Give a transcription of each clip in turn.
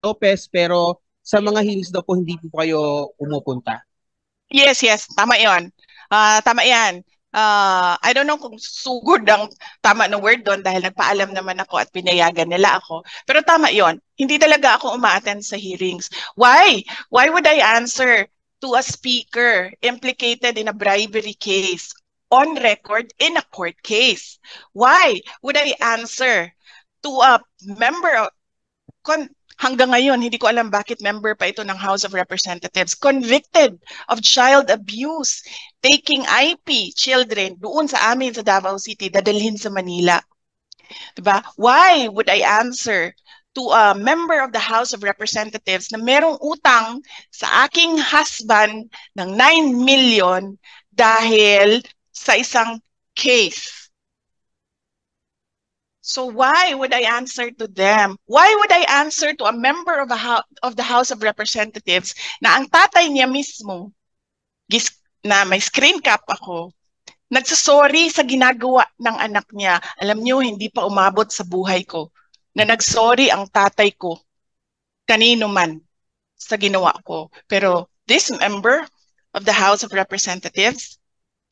Lopez, pero sa mga hearings daw po hindi po kayo pumupunta. Yes, yes, tama 'yon. Tama 'yan. I don't know kung sugod ang tama na word doon dahil nagpaalam naman ako at pinayagan nila ako. Pero tama 'yon. Hindi talaga ako umaattend sa hearings. Why? Why would I answer to a speaker implicated in a bribery case on record in a court case? Why would I answer to a member of hanggang ngayon, hindi ko alam bakit member pa ito ng House of Representatives, convicted of child abuse, taking IP children doon sa amin sa Davao City, dadalhin sa Manila. Diba? Why would I answer to a member of the House of Representatives na merong utang sa aking husband ng 9 million dahil sa isang case? So why would I answer to them? Why would I answer to a member of the House of Representatives na ang tatay niya mismo, na may screen cap ako, nagsasorry sa ginagawa ng anak niya. Alam niyo, hindi pa umabot sa buhay ko na nagsorry ang tatay ko kanino man sa ginawa ko. Pero this member of the House of Representatives,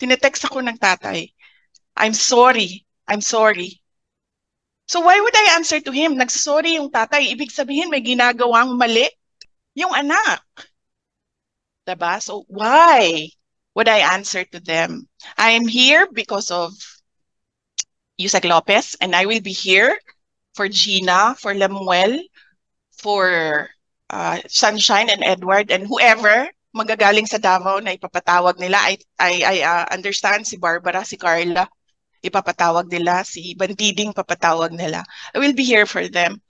tinetext ako ng tatay, I'm sorry, I'm sorry. So why would I answer to him? Nagsasorry yung tatay. Ibig sabihin may ginagawang mali yung anak. Diba? So why would I answer to them? I'm here because of Yusek Lopez, and I will be here for Gina, for Lemuel, for Sunshine and Edward, and whoever magagaling sa Davao na ipapatawag nila. I understand si Barbara, si Carla, ipapatawag nila, si Bandiding papatawag nila. I will be here for them.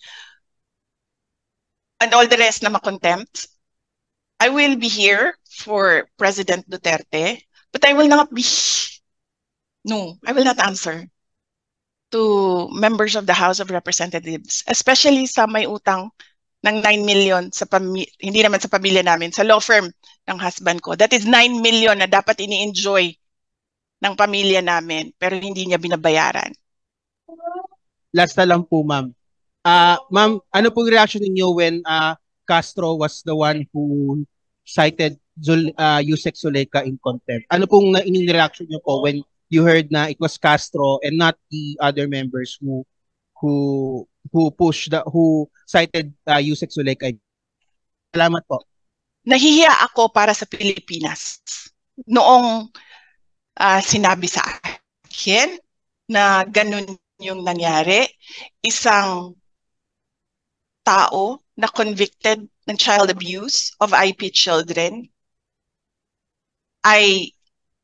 And all the rest na makontempt. I will be here for President Duterte, but I will not be, no, I will not answer to members of the House of Representatives, especially sa may utang ng 9 million sa hindi naman sa pamilya namin, sa law firm ng husband ko. That is 9 million na dapat ini-enjoy ng pamilya namin, pero hindi niya binabayaran. Last na lang po, ma'am. Ma'am, ano pong reaction ninyo when Castro was the one who cited Yusek Zuleyka in contempt? Ano pong reaction niyo po when you heard na it was Castro and not the other members who cited Yusek Zuleyka? Salamat po. Nahihiya ako para sa Pilipinas. Noong sinabi sa akin na ganun yung nangyari, isang tao na convicted ng child abuse of IP children ay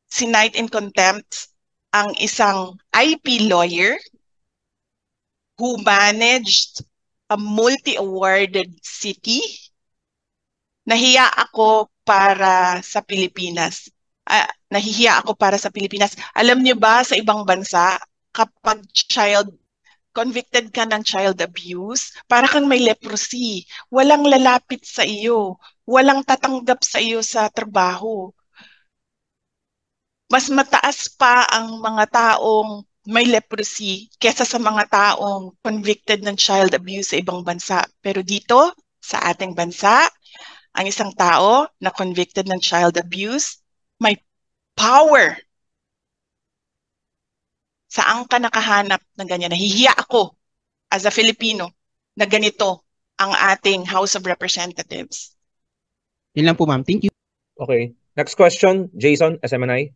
sinight in contempt ang isang IP lawyer who managed a multi-awarded city. Nahiya ako para sa Pilipinas. Nahihiya ako para sa Pilipinas. Alam niyo ba sa ibang bansa, kapag convicted ka ng child abuse, para kang may leprosy. Walang lalapit sa iyo. Walang tatanggap sa iyo sa trabaho. Mas mataas pa ang mga taong may leprosy kesa sa mga taong convicted ng child abuse sa ibang bansa. Pero dito, sa ating bansa, ang isang tao na convicted ng child abuse, may power. Saan ka nakahanap ng ganyan? Nahihiya ako as a Filipino na ganito ang ating House of Representatives. Yun lang po, ma'am. Thank you. Okay. Next question, Jason, SMNI.